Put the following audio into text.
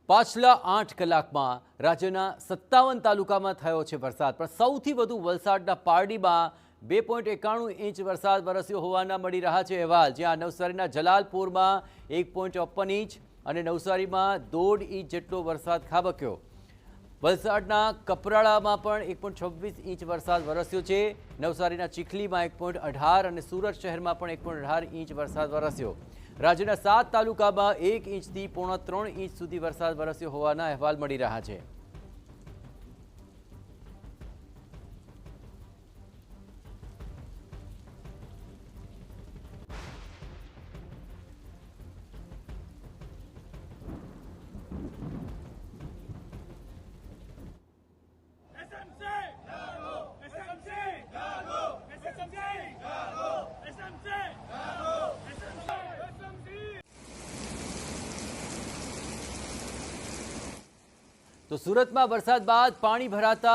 પાછલા 8 કલાકમાં રાજ્યના 57 તાલુકામાં થયો છે વરસાદ, પણ સૌથી વધુ વલસાડના પારડીમાં 2.91 ઇંચ વરસાદ વરસ્યો હોવાના મળી રહ્યા છે અહેવાલ, જ્યાં નવસારીના જલાલપુરમાં 1.54 ઇંચ અને નવસારીમાં 1.5 ઇંચ જેટલો વરસાદ ખાબક્યો। વલસાડના કપરાડામાં પણ 1.26 ઇંચ વરસાદ વરસ્યો છે। નવસારીના ચીખલીમાં 1.18 અને સુરત શહેરમાં પણ 1.18 ઇંચ વરસાદ વરસ્યો। રાજ્યના 7 તાલુકામાં 1 ઇંચથી 3.5 ઇંચ સુધી વરસાદ વરસ્યો હોવાના અહેવાલ મળી રહ્યા છે। તો સુરતમાં વરસાદ બાદ પાણી ભરાતા